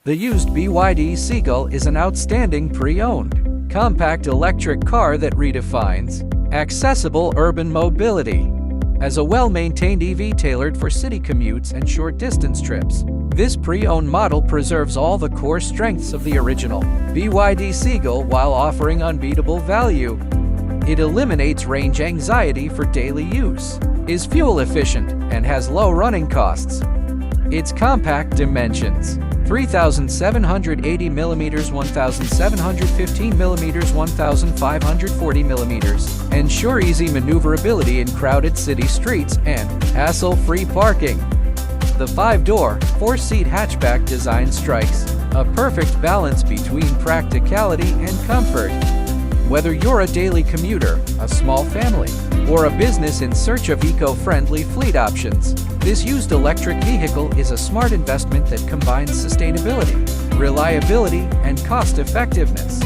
The used BYD Seagull is an outstanding pre-owned, compact electric car that redefines accessible urban mobility. As a well-maintained EV tailored for city commutes and short-distance trips, this pre-owned model preserves all the core strengths of the original BYD Seagull while offering unbeatable value. It eliminates range anxiety for daily use, is fuel efficient, and has low running costs. Its compact dimensions: 3,780 mm, 1,715 mm, 1,540 mm, ensure easy maneuverability in crowded city streets and hassle-free parking. The 5-door, 4-seat hatchback design strikes a perfect balance between practicality and comfort. Whether you're a daily commuter, a small family, or a business in search of eco-friendly fleet options, this used electric vehicle is a smart investment that combines sustainability, reliability, and cost-effectiveness.